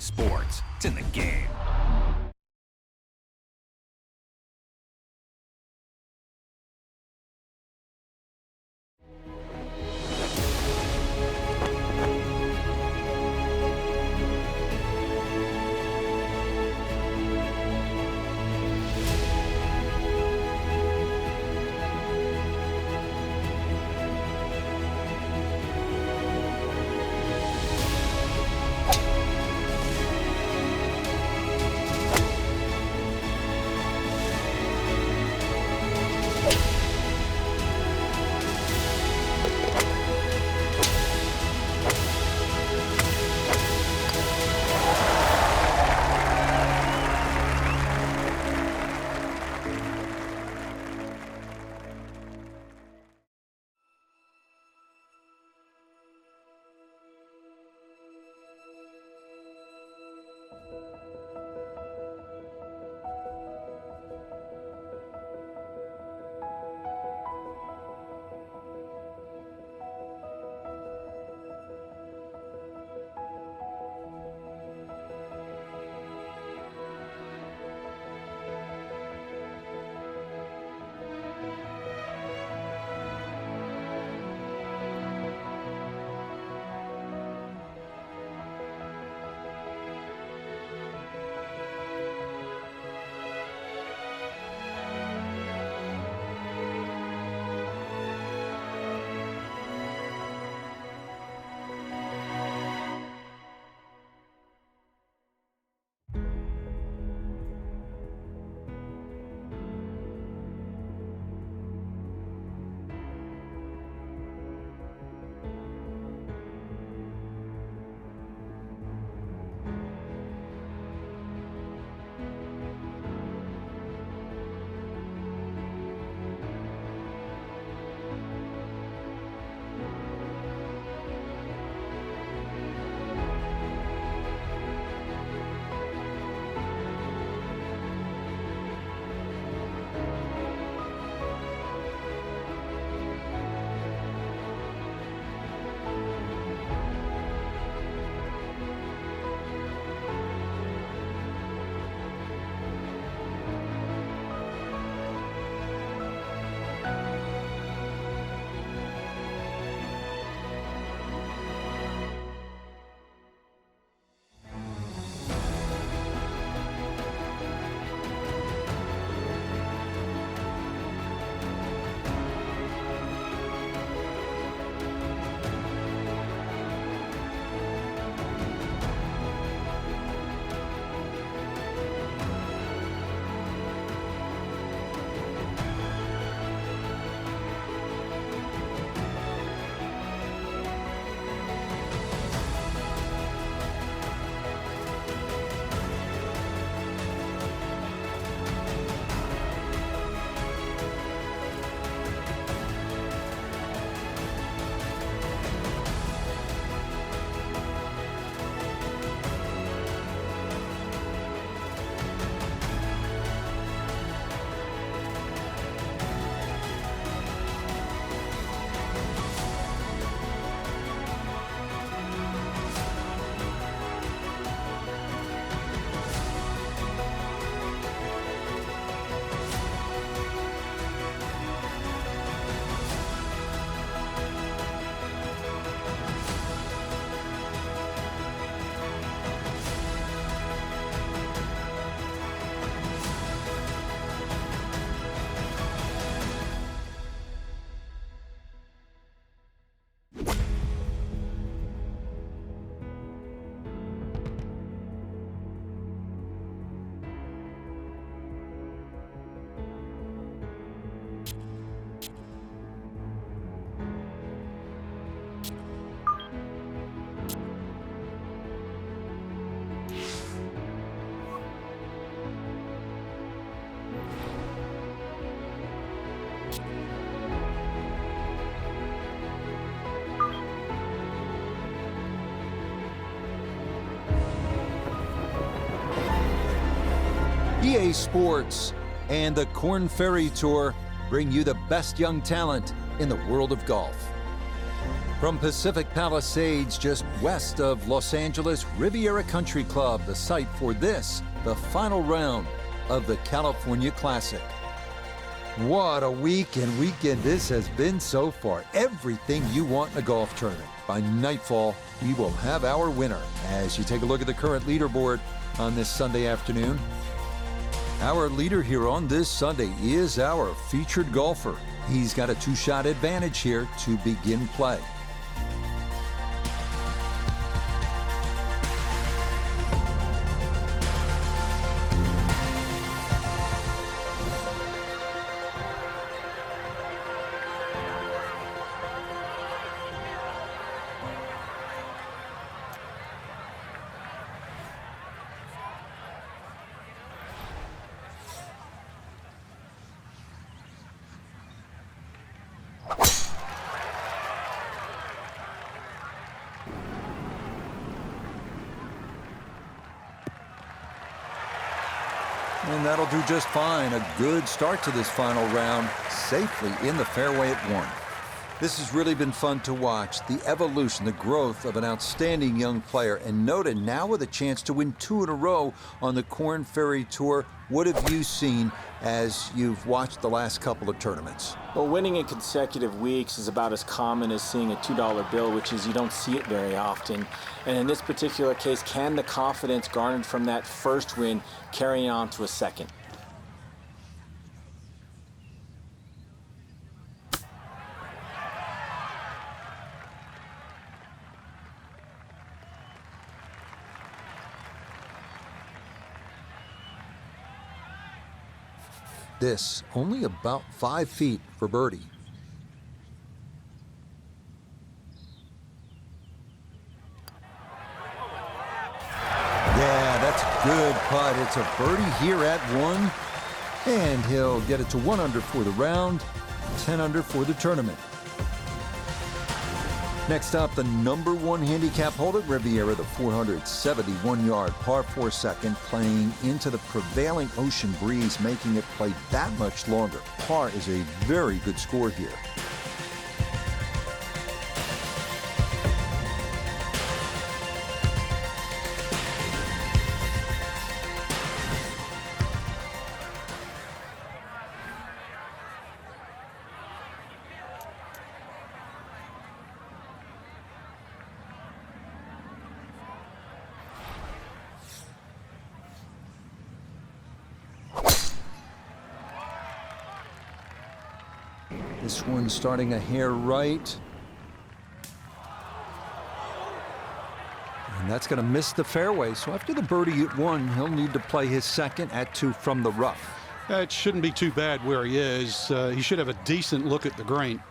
Sports. It's in the game. EA Sports and the Korn Ferry Tour bring you the best young talent in the world of golf. From Pacific Palisades, just west of Los Angeles, Rivera Country Club, the site for this, the final round of the California Classic. What a week and weekend this has been so far. Everything you want in a golf tournament. By nightfall, we will have our winner. As you take a look at the current leaderboard on this Sunday afternoon, our leader here on this Sunday is our featured golfer. He's got a two-shot advantage here to begin play. And that'll do just fine. A good start to this final round, safely in the fairway at one. This has really been fun to watch. The evolution, the growth of an outstanding young player. And Noda now with a chance to win 2 in a row on the Korn Ferry Tour. What have you seen as you've watched the last couple of tournaments? Well, winning in consecutive weeks is about as common as seeing a $2 bill, which is you don't see it very often. And in this particular case, can the confidence garnered from that first win carry on to a second? This only about 5 feet for birdie. Yeah, that's a good putt. It's a birdie here at one, and he'll get it to 1 under for the round, 10 under for the tournament. Next up, the number 1 handicap holder, Rivera, the 471-yard par 4 second, playing into the prevailing ocean breeze, making it play that much longer. Par is a very good score here. This one starting a hair right. And that's going to miss the fairway. So after the birdie at 1, he'll need to play his second at 2 from the rough. It shouldn't be too bad where he is. He should have a decent look at the green.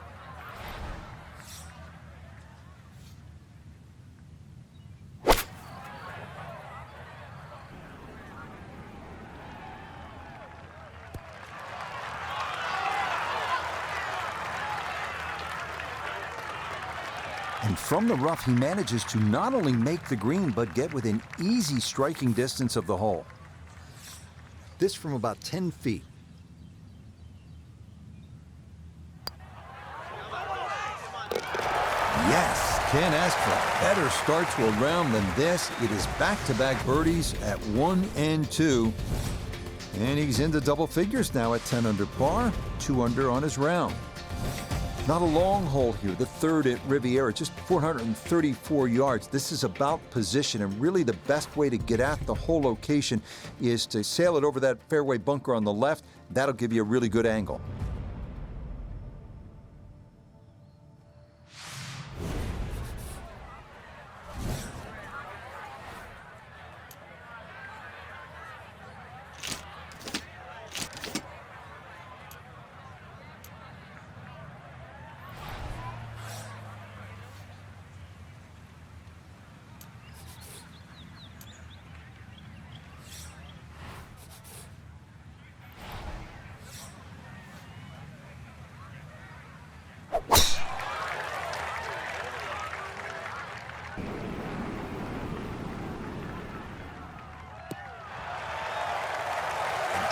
And from the rough, he manages to not only make the green, but get within easy striking distance of the hole. This from about 10 feet. Yes, can't ask for a better start to a round than this. It is back-to-back birdies at 1 and 2. And he's into double figures now at 10 under par, 2 under on his round. Not a long hole here, the third at Riviera, just 434 yards. This is about position, and really the best way to get at the whole location is to sail it over that fairway bunker on the left. That'll give you a really good angle.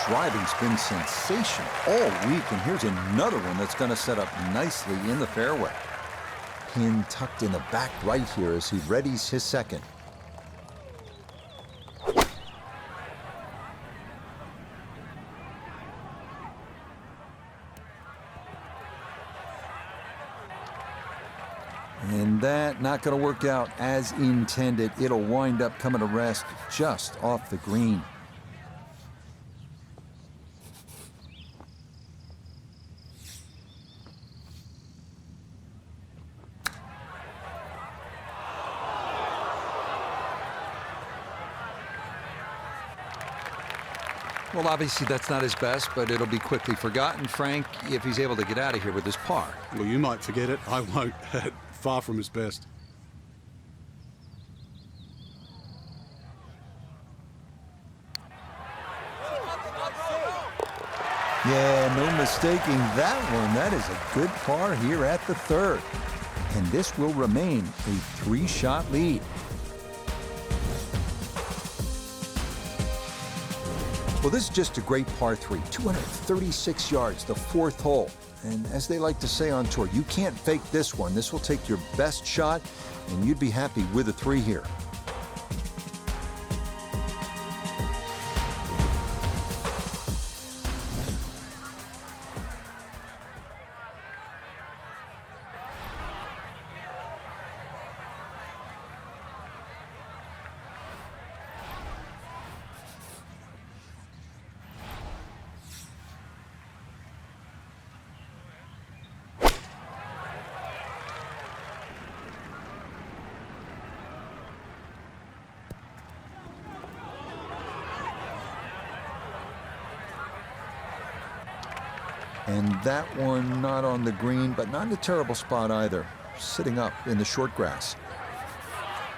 Driving's been sensational all week, and here's another one that's going to set up nicely in the fairway. pin tucked in the back right here as he readies his second. And that not going to work out as intended. It'll wind up coming to rest just off the green. Well, obviously that's not his best, but it'll be quickly forgotten, Frank, if he's able to get out of here with his par. Well, you might forget it. I won't. Far from his best. Yeah, no mistaking that one. That is a good par here at the third. And this will remain a 3-shot lead. Well, this is just a great par 3, 236 yards, the 4th hole. And as they like to say on tour, you can't fake this one. This will take your best shot, and you'd be happy with a 3 here. And that one not on the green, but not in a terrible spot either. Sitting up in the short grass.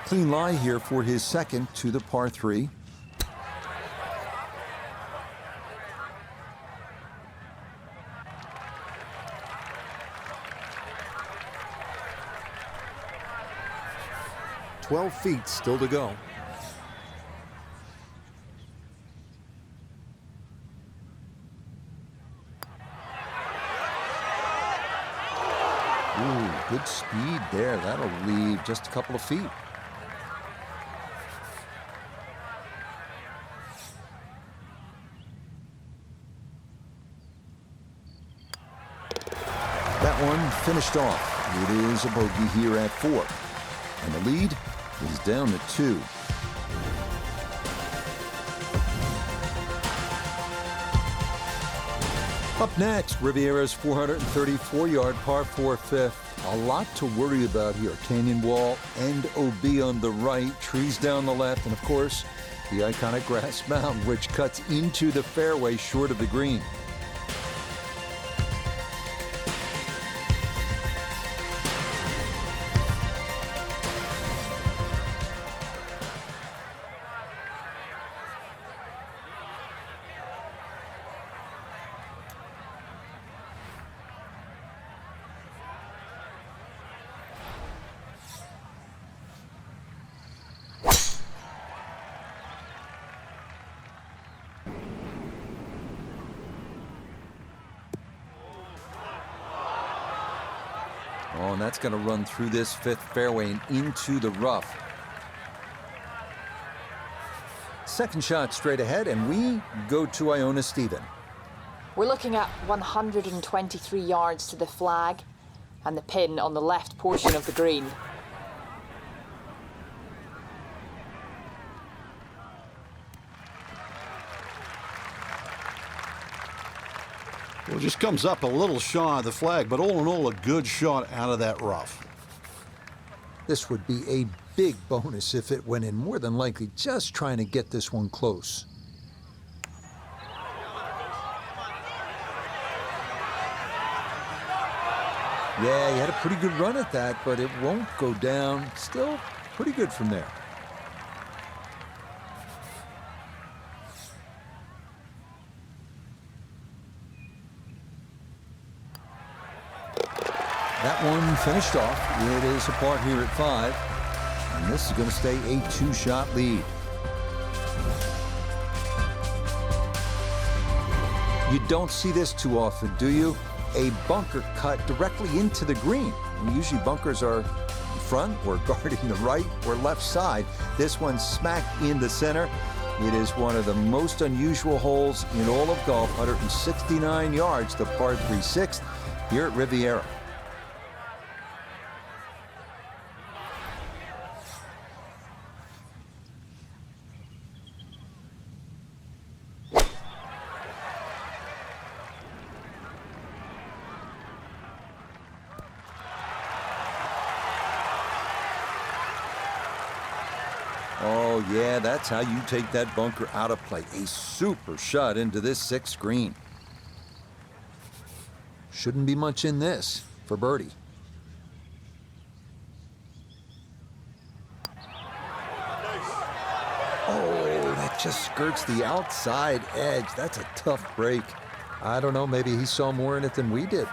Clean lie here for his second to the par 3. "12 feet still to go." Ooh, good speed there. That'll leave just a couple of feet. That one finished off. It is a bogey here at 4. And the lead is down to 2. Up next, Rivera's 434-yard par 4 fifth. A lot to worry about here. Canyon wall and OB on the right, trees down the left, and of course, the iconic grass mound, which cuts into the fairway short of the green. Oh, and that's going to run through this 5th fairway and into the rough. Second shot straight ahead, and we go to Iona Stephen. We're looking at 123 yards to the flag and the pin on the left portion of the green. Well, it just comes up a little shy of the flag, but all in all, a good shot out of that rough. This would be a big bonus if it went in, more than likely just trying to get this one close. Yeah, he had a pretty good run at that, but it won't go down. Still pretty good from there. That one finished off. It is a par here at 5. And this is going to stay a 2-shot lead. You don't see this too often, do you? A bunker cut directly into the green. And usually bunkers are front or guarding the right or left side. This one smack in the center. It is one of the most unusual holes in all of golf, 169 yards, the par 3/6 here at Riviera. Oh, yeah, that's how you take that bunker out of play. A super shot into this 6th green. Shouldn't be much in this for birdie. Oh, that just skirts the outside edge. That's a tough break. I don't know, maybe he saw more in it than we did.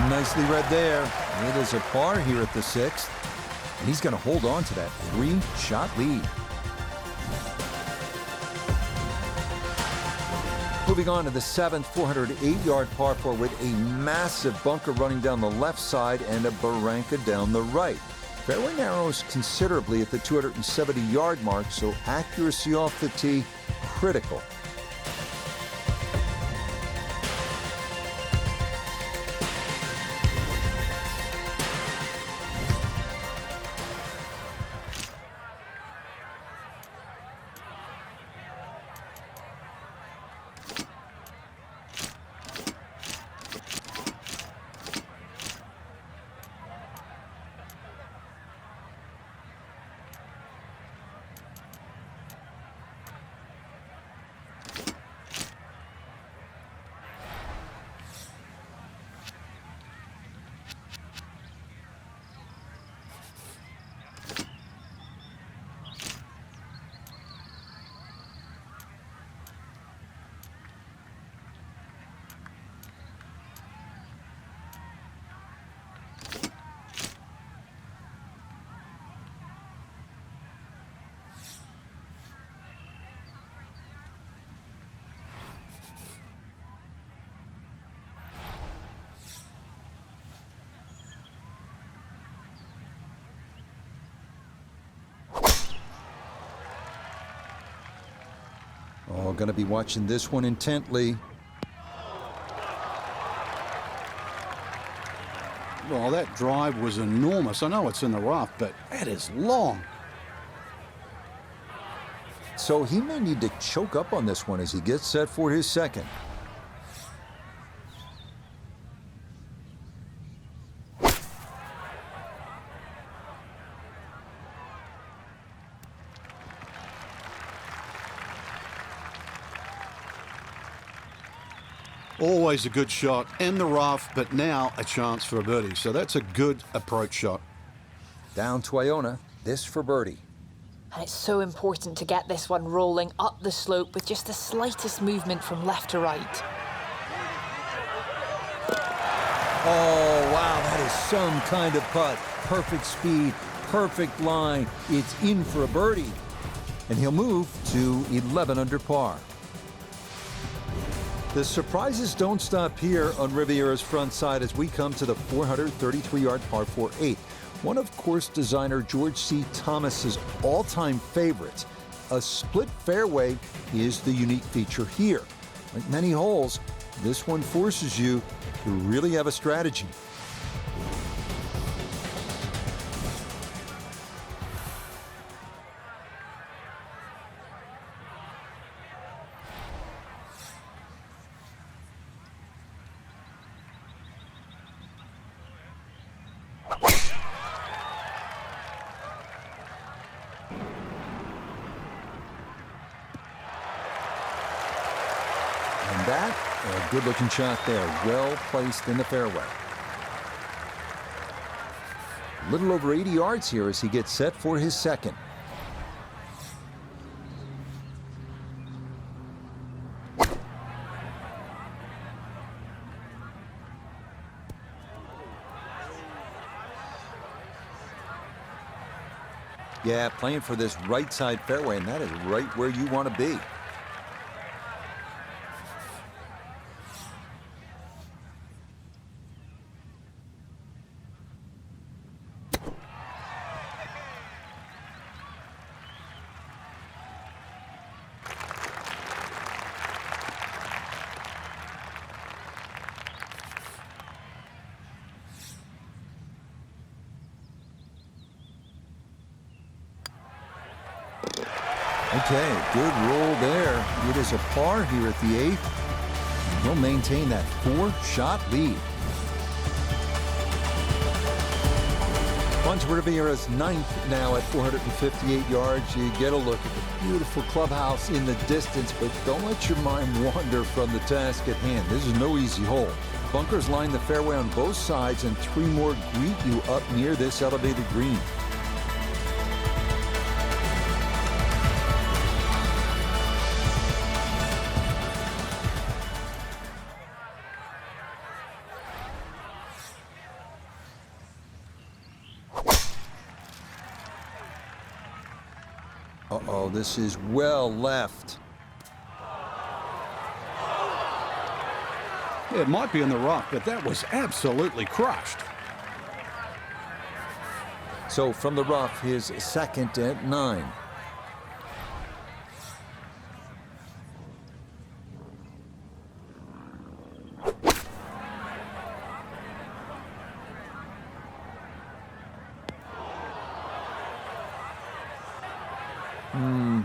Nicely read there. It is a par here at the 6th. And he's going to hold on to that 3-shot lead. Moving on to the 7th, 408-yard par 4 with a massive bunker running down the left side and a barranca down the right. Fairway narrows considerably at the 270-yard mark, so accuracy off the tee critical. Oh, going to be watching this one intently. Well, that drive was enormous. I know it's in the rough, but that is long. So he may need to choke up on this one as he gets set for his 2nd. Always a good shot in the rough, but now a chance for a birdie. So that's a good approach shot. Down to Iona, this for birdie. And it's so important to get this one rolling up the slope with just the slightest movement from left to right. Oh, wow, that is some kind of putt. Perfect speed, perfect line. It's in for a birdie. And he'll move to 11 under par. The surprises don't stop here on Riviera's front side as we come to the 433-yard par 4/8. One of course designer George C. Thomas's all-time favorites. A split fairway is the unique feature here. Like many holes, this one forces you to really have a strategy. And that, a good-looking shot there, well placed in the fairway. A little over 80 yards here as he gets set for his 2nd. Yeah, playing for this right side fairway, and that is right where you want to be. Okay, good roll there. It is a par here at the 8th. He'll maintain that 4-shot lead. On to Rivera's 9th now at 458 yards. You get a look at the beautiful clubhouse in the distance, but don't let your mind wander from the task at hand. This is no easy hole. Bunkers line the fairway on both sides, and 3 more greet you up near this elevated green. Uh-oh, this is well left. It might be in the rough, but that was absolutely crushed. So from the rough, his second at 9.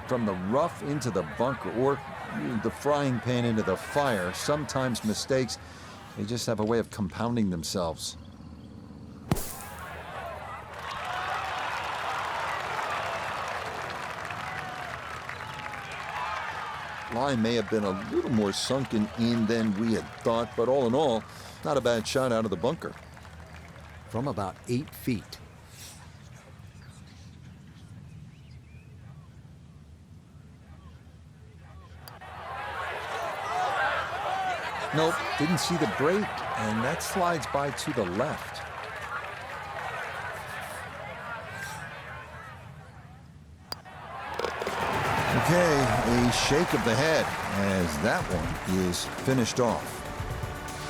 From the rough into the bunker, or the frying pan into the fire. Sometimes mistakes, they just have a way of compounding themselves. Line may have been a little more sunken in than we had thought, but all in all, not a bad shot out of the bunker. From about 8 feet. Nope, didn't see the break, and that slides by to the left. Okay, a shake of the head as that one is finished off.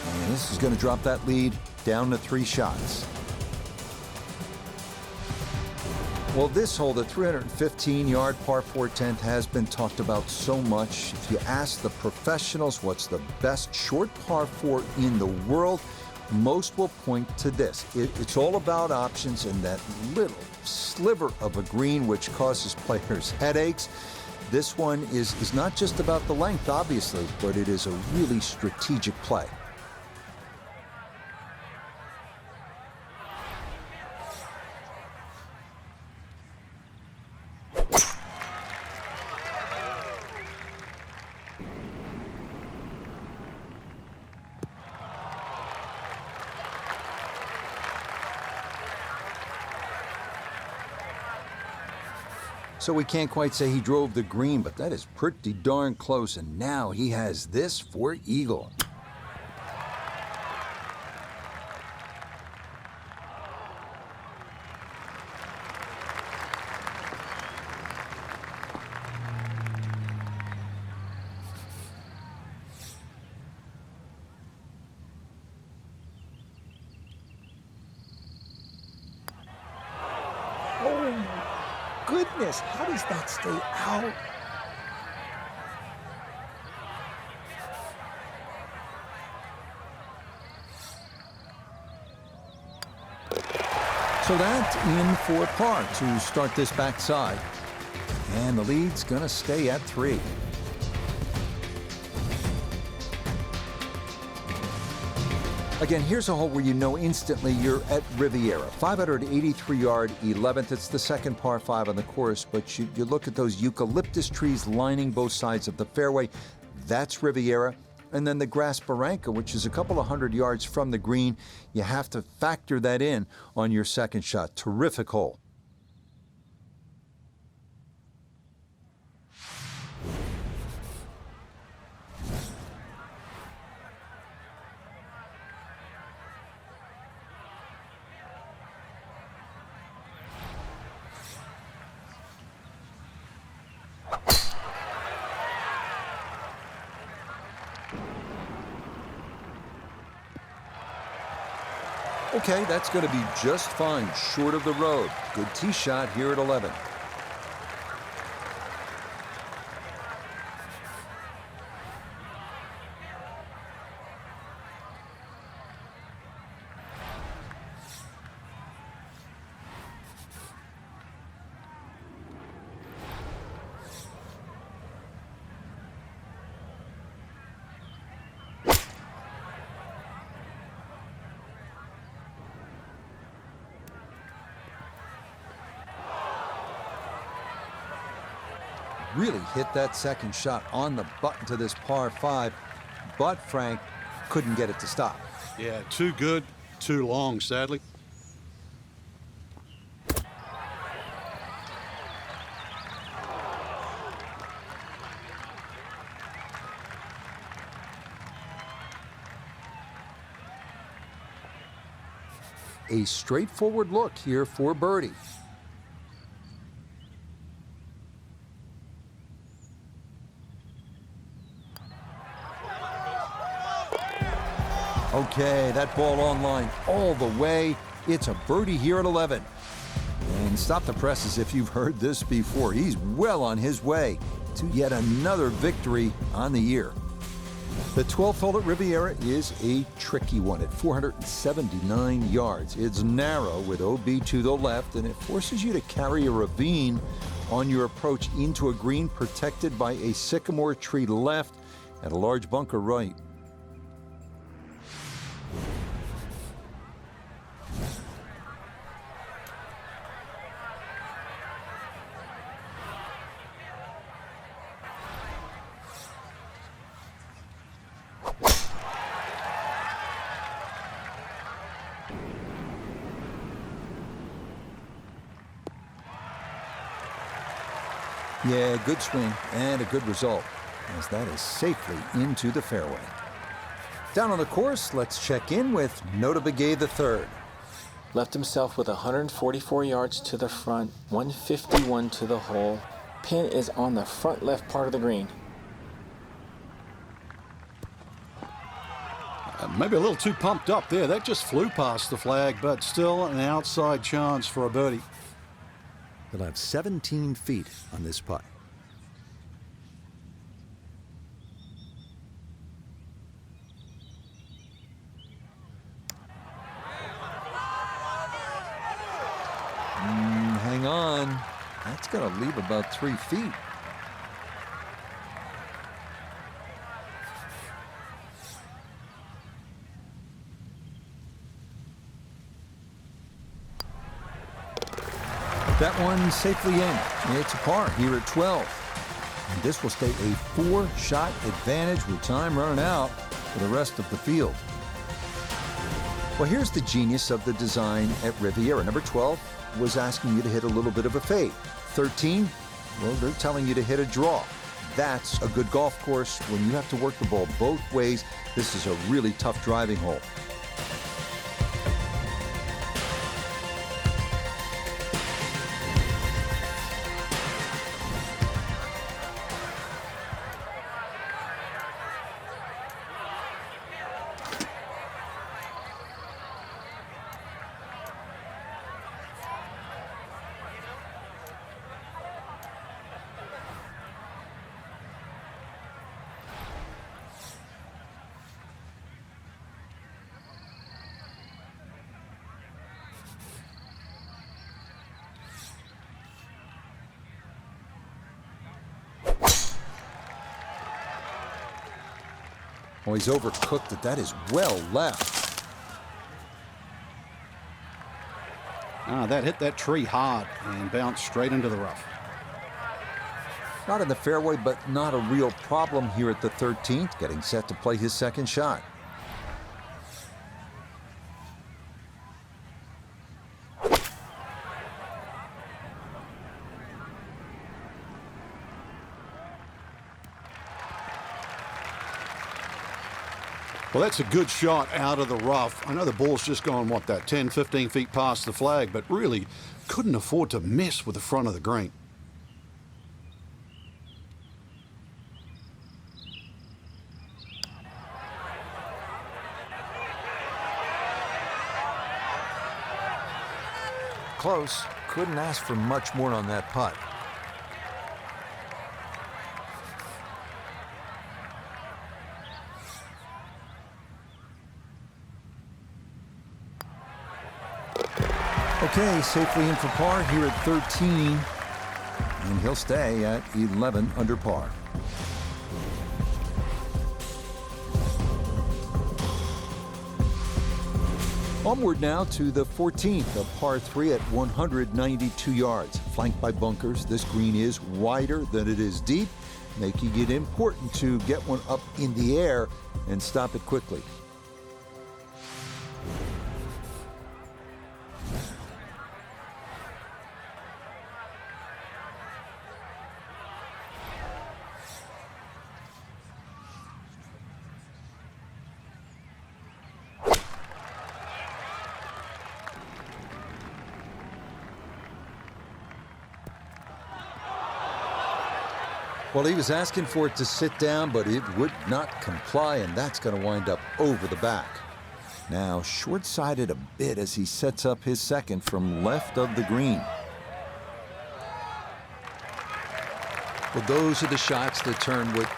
And this is going to drop that lead down to 3 shots. Well, this hole, the 315-yard par 4 10th, has been talked about so much. If you ask the professionals what's the best short par 4 in the world, most will point to this. It's all about options and that little sliver of a green which causes players headaches. This one is not just about the length, obviously, but it is a really strategic play. So we can't quite say he drove the green, but that is pretty darn close, and now he has this for eagle. Goodness, how does that stay out? So that in for par to start this backside. And the lead's gonna stay at 3. Again, here's a hole where you know instantly you're at Rivera. 583-yard 11th. It's the second par 5 on the course, but you look at those eucalyptus trees lining both sides of the fairway. That's Rivera. And then the grass barranca, which is a couple of 100 yards from the green. You have to factor that in on your second shot. Terrific hole. Okay, that's going to be just fine, short of the road. Good tee shot here at 11. really hit that second shot on the button to this par 5, but Frank couldn't get it to stop. Yeah, too good, too long, sadly. A straightforward look here for birdie. Okay, that ball on line all the way. It's a birdie here at 11. And stop the presses if you've heard this before. He's well on his way to yet another victory on the year. The 12th hole at Riviera is a tricky one at 479 yards. It's narrow with OB to the left, and it forces you to carry a ravine on your approach into a green protected by a sycamore tree left and a large bunker right. Yeah, good swing and a good result, as that is safely into the fairway. Down on the course, let's check in with Nota Begay III. Left himself with 144 yards to the front, 151 to the hole. Pin is on the front left part of the green. Maybe a little too pumped up there. That just flew past the flag, but still an outside chance for a birdie. He'll have 17 feet on this putt. Hang on. That's going to leave about 3 feet. That one safely in. It's a par here at 12. And this will stay a 4-shot advantage with time running out for the rest of the field. Well, here's the genius of the design at Riviera. Number 12 was asking you to hit a little bit of a fade. 13, well, they're telling you to hit a draw. That's a good golf course when you have to work the ball both ways. This is a really tough driving hole. Oh, he's overcooked it. That is well left. That hit that tree hard and bounced straight into the rough. Not in the fairway, but not a real problem here at the 13th, getting set to play his second shot. Well, that's a good shot out of the rough. I know the ball's just gone, what, that 10, 15 feet past the flag, but really couldn't afford to mess with the front of the green. Close. Couldn't ask for much more on that putt. Okay, safely in for par here at 13, and he'll stay at 11 under par. Onward now to the 14th, a par 3 at 192 yards. Flanked by bunkers, this green is wider than it is deep, making it important to get one up in the air and stop it quickly. Well, he was asking for it to sit down, but it would not comply, and that's going to wind up over the back. Now, short-sided a bit as he sets up his second from left of the green. Well, those are the shots that turn what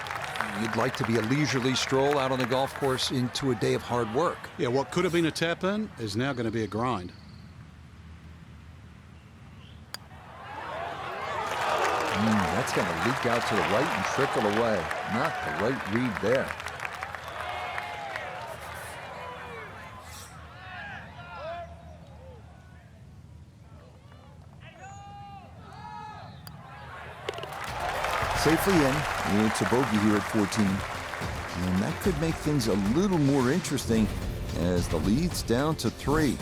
you'd like to be a leisurely stroll out on the golf course into a day of hard work. Yeah, what could have been a tap-in is now going to be a grind. That's going to leak out to the right and trickle away. Not the right read there. Safely in. It's a bogey here at 14. And that could make things a little more interesting as the lead's down to 3.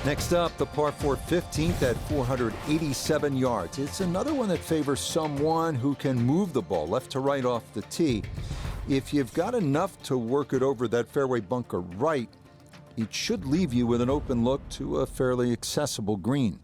Next up, the par 4 15th at 487 yards. It's another one that favors someone who can move the ball left to right off the tee. If you've got enough to work it over that fairway bunker right, it should leave you with an open look to a fairly accessible green.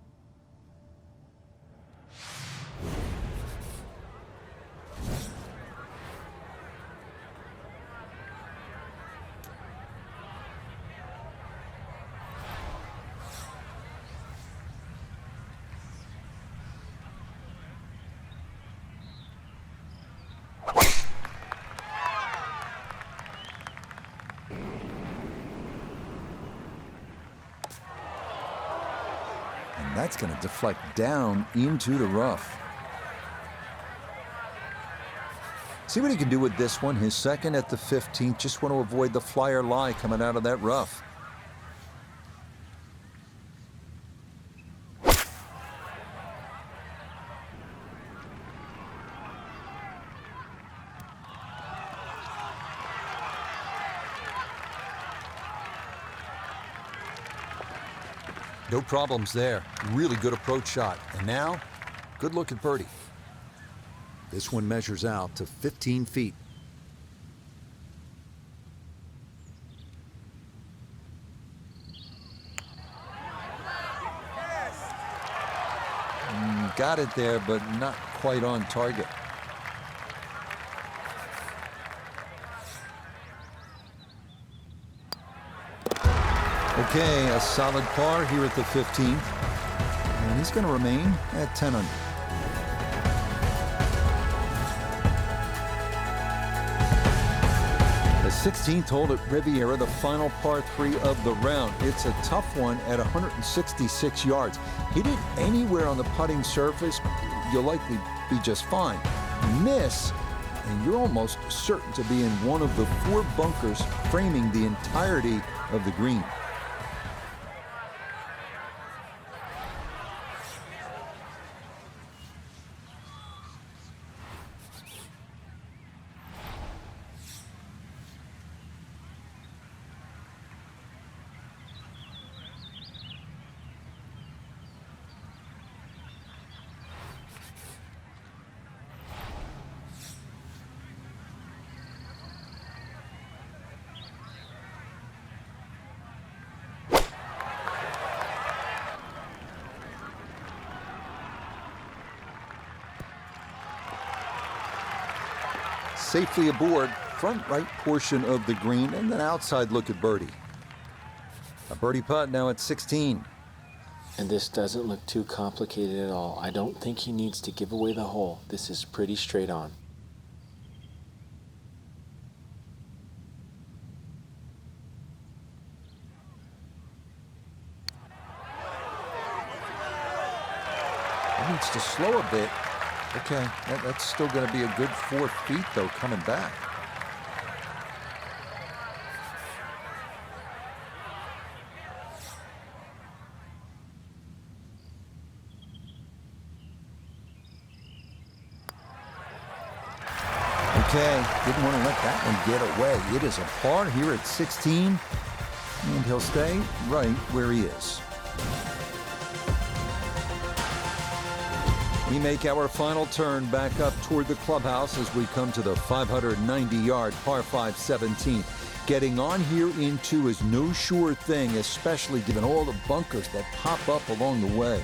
That's going to deflect down into the rough. See what he can do with this one. His second at the 15th. Just want to avoid the flyer lie coming out of that rough. No problems there. Really good approach shot. And now, good look at birdie. This one measures out to 15 feet. Got it there, but not quite on target. Okay, a solid par here at the 15th. And he's going to remain at 10 under. The 16th hole at Rivera, the final par 3 of the round. It's a tough one at 166 yards. Hit it anywhere on the putting surface, you'll likely be just fine. Miss, and you're almost certain to be in one of the 4 bunkers framing the entirety of the green. Safely aboard, front right portion of the green, and then outside look at birdie. A birdie putt now at 16. And this doesn't look too complicated at all. I don't think he needs to give away the hole. This is pretty straight on. He needs to slow a bit. Okay, that's still going to be a good 4 feet, though, coming back. Okay, didn't want to let that one get away. It is a par here at 16, and he'll stay right where he is. We make our final turn back up toward the clubhouse as we come to the 590-yard par 5 17th. Getting on here in 2 is no sure thing, especially given all the bunkers that pop up along the way.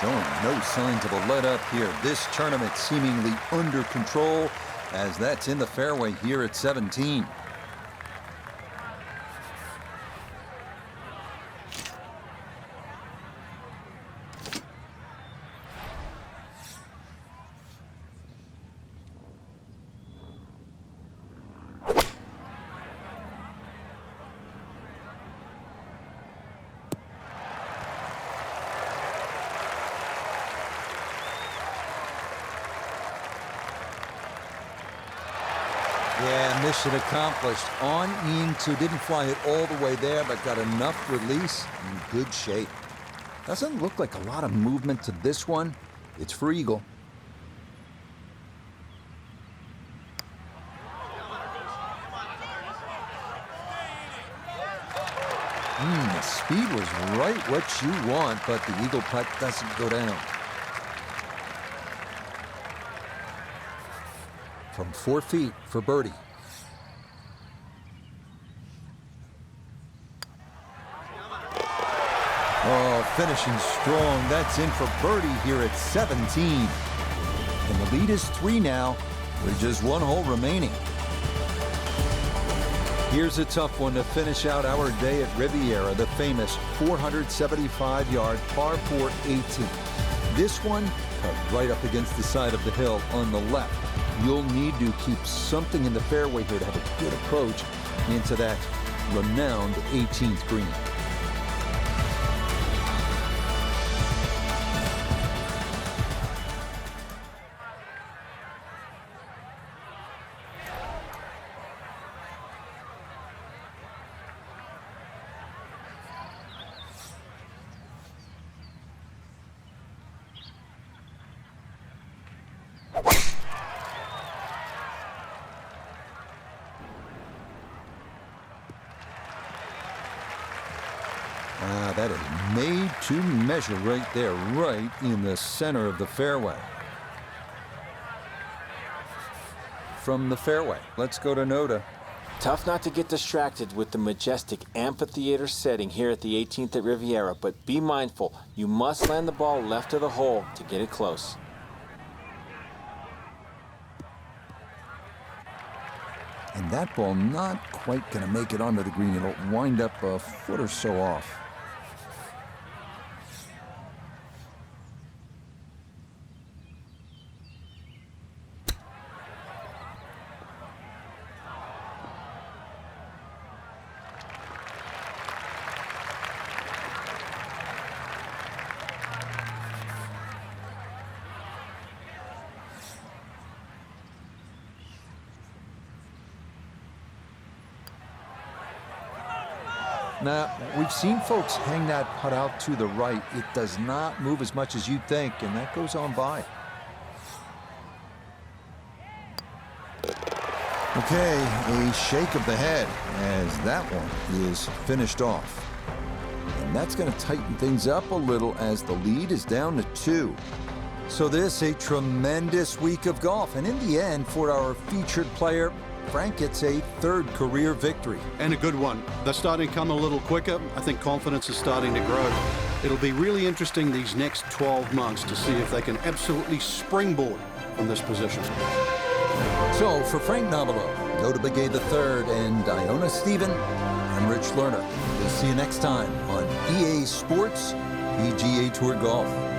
Showing no signs of a let-up here. This tournament seemingly under control as that's in the fairway here at 17. Yeah, mission accomplished. On into, didn't fly it all the way there, but got enough release in good shape. Doesn't look like a lot of movement to this one. It's for eagle. The speed was right what you want, but the eagle putt doesn't go down. From 4 feet for birdie. Oh, finishing strong. That's in for birdie here at 17. And the lead is 3 now, with just 1 hole remaining. Here's a tough one to finish out our day at Riviera, the famous 475-yard par 4 18. This one cut right up against the side of the hill on the left. You'll need to keep something in the fairway here to have a good approach into that renowned 18th green. That is made to measure right there, right in the center of the fairway. From the fairway, let's go to Noda. Tough not to get distracted with the majestic amphitheater setting here at the 18th at Riviera, but be mindful, you must land the ball left of the hole to get it close. And that ball not quite going to make it onto the green. It'll wind up a foot or so off. Now, we've seen folks hang that putt out to the right. It does not move as much as you'd think, and that goes on by. Okay, a shake of the head as that one is finished off. And that's going to tighten things up a little as the lead is down to 2. So this, a tremendous week of golf. And in the end, for our featured player, Frank gets a 3rd career victory. And a good one. They're starting to come a little quicker. I think confidence is starting to grow. It'll be really interesting these next 12 months to see if they can absolutely springboard from this position. So for Frank Nobilo, Joe Begay III and Iona Stephen, I'm Rich Lerner. We'll see you next time on EA Sports PGA Tour Golf.